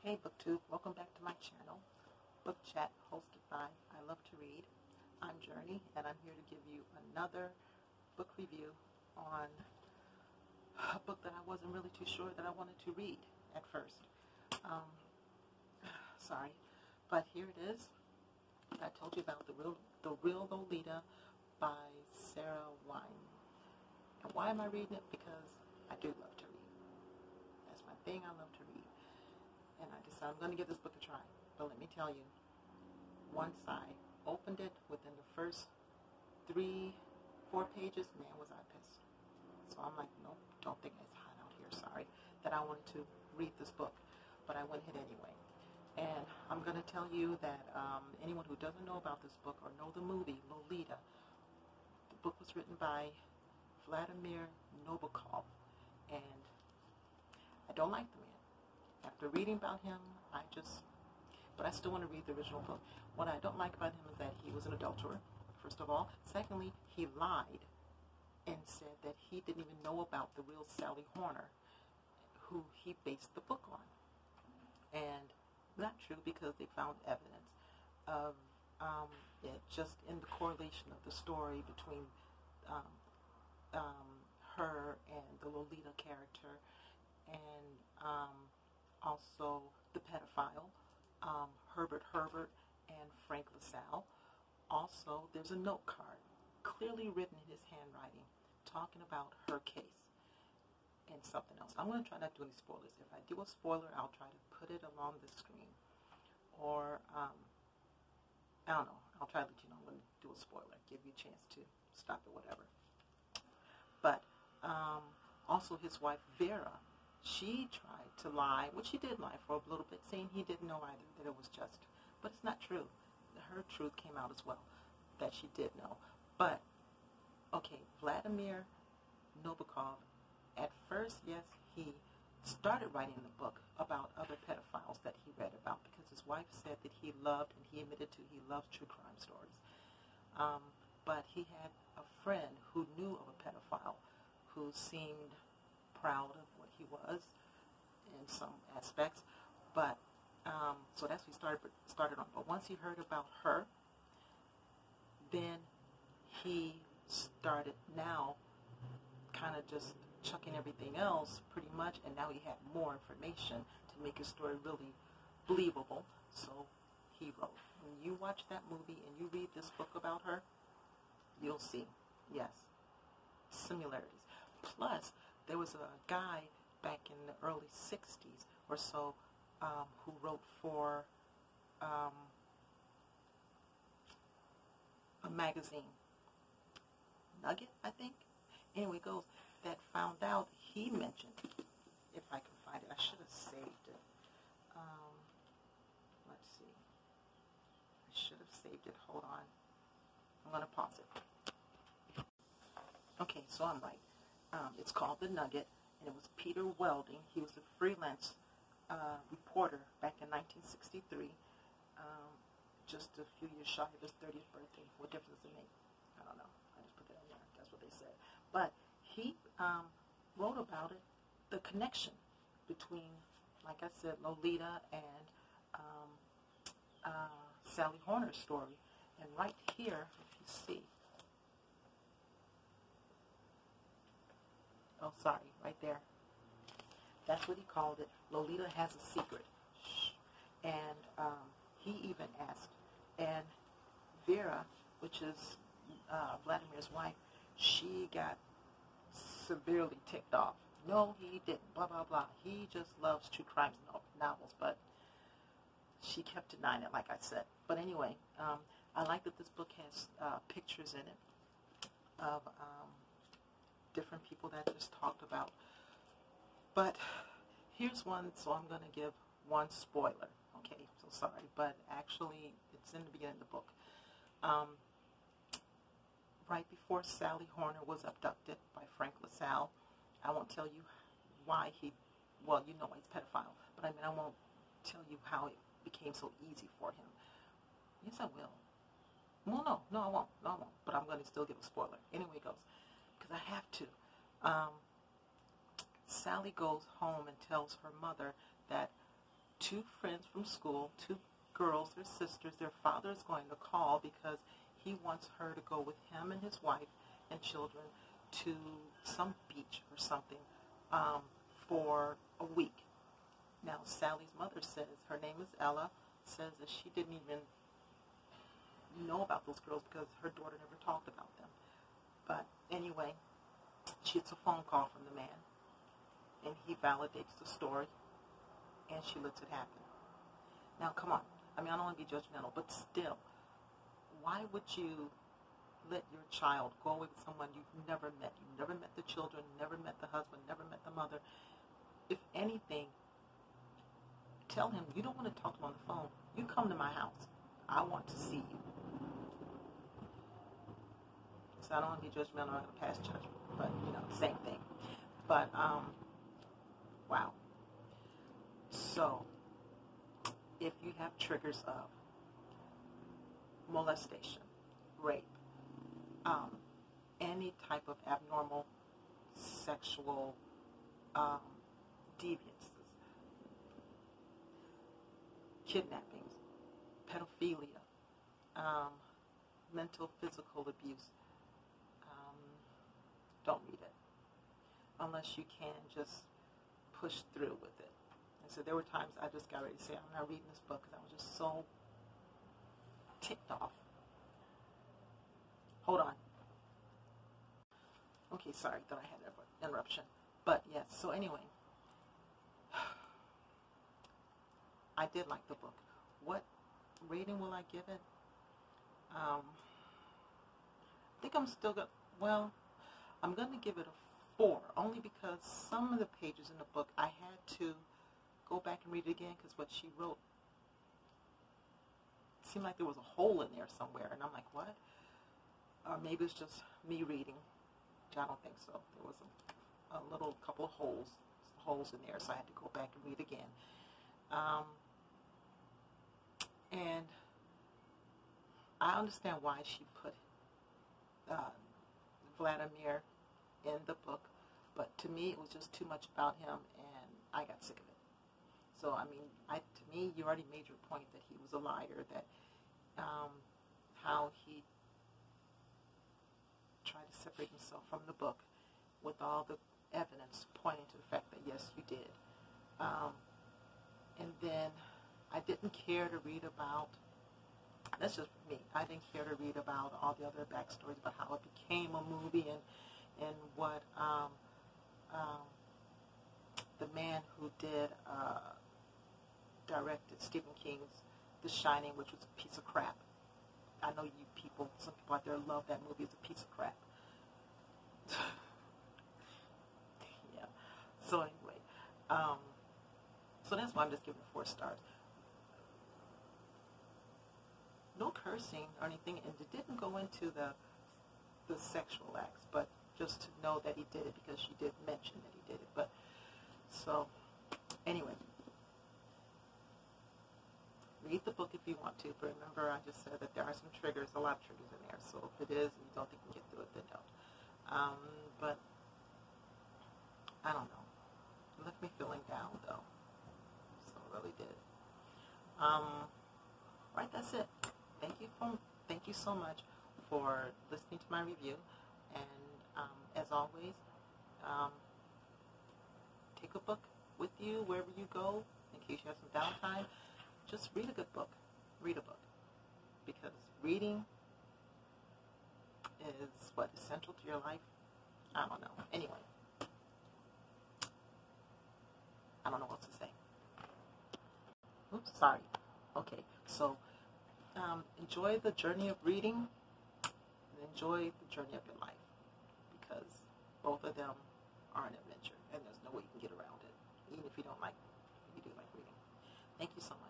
Hey BookTube, welcome back to my channel, Book Chat, hosted by I Love to Read. I'm Journey, and I'm here to give you another book review on a book that I wasn't really too sure that I wanted to read at first. Sorry, but here it is. I told you about the Real Lolita by Sarah Wine. And why am I reading it? Because I do love to read. That's my thing. I love to read. And I decided I'm going to give this book a try. But let me tell you, once I opened it, within the first 3-4 pages, man, was I pissed. So I'm like, nope, don't think it's hot out here, sorry, that I wanted to read this book. But I went ahead anyway. And I'm going to tell you that anyone who doesn't know about this book or know the movie, Lolita, the book was written by Vladimir Nabokov. And I don't like the man. After reading about him, but I still want to read the original book. What I don't like about him is that he was an adulterer, first of all. Secondly, he lied and said that he didn't even know about the real Sally Horner, who he based the book on. And not true, because they found evidence of it just in the correlation of the story between her and the Lolita character, and also the pedophile, Herbert and Frank LaSalle. Also, there's a note card, clearly written in his handwriting, talking about her case and something else. I'm going to try not to do any spoilers. If I do a spoiler, I'll try to put it along the screen. Or, I don't know, I'll try to let you know I'm going to do a spoiler, give you a chance to stop it, whatever. But also his wife, Vera, she tried to lie, which she did lie for a little bit, saying he didn't know either, that it was just. But it's not true. Her truth came out as well, that she did know. But, okay, Vladimir Nabokov, at first, yes, he started writing the book about other pedophiles that he read about, because his wife said that he loved, and he admitted to, he loved true crime stories. But he had a friend who knew of a pedophile who seemed proud of what he was in some aspects, but so that's what he started on. But once he heard about her, then he started now kind of just chucking everything else pretty much, and now he had more information to make his story really believable. So he wrote. When you watch that movie and you read this book about her, you'll see, yes, similarities. Plus, there was a guy back in the early 60s or so who wrote for a magazine, Nugget, I think. Anyway, goes, that found out, he mentioned, if I can find it, I should have saved it. Let's see. I should have saved it. Hold on. I'm going to pause it. Okay, so I'm right. It's called The Nugget, and it was Peter Welding. He was a freelance reporter back in 1963, just a few years shy of his 30th birthday. What difference does it make? I don't know. I just put that in there. That's what they said. But he wrote about it, the connection between, like I said, Lolita and Sally Horner's story. And right here, if you see, oh, sorry, right there. That's what he called it. Lolita has a secret. Shh. And he even asked, and Vera, which is Vladimir's wife, she got severely ticked off. No, he didn't, blah, blah, blah. He just loves true crime novels, but she kept denying it, like I said. But anyway, I like that this book has pictures in it of different people that just talked about. But here's one, so I'm going to give one spoiler. Okay, so sorry, but actually it's in the beginning of the book. Right before Sally Horner was abducted by Frank LaSalle, I won't tell you why well, you know he's a pedophile, but I mean, I won't tell you how it became so easy for him. Yes, I will. Well, no, I won't. No, I won't. But I'm going to still give a spoiler. Anyway, it goes, because I have to. Sally goes home and tells her mother that two friends from school, two girls, they're sisters. Their father is going to call because he wants her to go with him and his wife and children to some beach or something for a week. Now, Sally's mother says, her name is Ella, says that she didn't even know about those girls because her daughter never talked about them. But anyway, she gets a phone call from the man, and he validates the story, and she lets it happen. Now, come on. I mean, I don't want to be judgmental, but still, why would you let your child go away with someone you've never met? You've never met the children, never met the husband, never met the mother. If anything, tell him you don't want to talk to him on the phone. You come to my house. I want to see you. So I don't want to be judgmental. I'm not going to pass judgment, but, same thing. But, wow. So, if you have triggers of molestation, rape, any type of abnormal sexual deviances, kidnappings, pedophilia, mental, physical abuse, don't read it unless you can just push through with it. And so there were times I just got ready to say, I'm not reading this book because I was just so ticked off. Hold on. Okay, sorry, thought I had an interruption. But yes, so anyway, I did like the book. What rating will I give it? I think I'm still going to, I'm going to give it a 4, only because some of the pages in the book I had to go back and read it again because what she wrote seemed like there was a hole in there somewhere, and I'm like, what? Maybe it's just me reading, which I don't think so. There was a little couple of holes in there, so I had to go back and read again. And I understand why she put Vladimir in the book, but to me it was just too much about him, and I got sick of it. So, I mean, to me, you already made your point that he was a liar, that how he tried to separate himself from the book with all the evidence pointing to the fact that, yes, you did. And then I didn't care to read about, that's just me, I didn't care to read about all the other backstories about how it became a movie and what the man who directed Stephen King's The Shining, which was a piece of crap. I know some people out there love that movie. It's a piece of crap. Yeah. So anyway, so that's why I'm just giving it 4 stars. No cursing or anything, and it didn't go into the sexual acts, but just to know that he did it because she did mention that he did it. But so anyway, read the book if you want to, but remember I just said that there are some triggers, a lot of triggers in there, so if it is and you don't think you can get through it, then don't. But I don't know, it left me feeling down though, so it really did. Right, that's it. Thank you so much for listening to my review, and as always, take a book with you wherever you go in case you have some downtime. Just read a good book. Read a book. Because reading is, essential to your life? I don't know. Anyway. I don't know what to say. Oops, sorry. Okay, so enjoy the journey of reading and enjoy the journey of your life. Because both of them are an adventure, and there's no way you can get around it. Even if you do like reading. Thank you so much.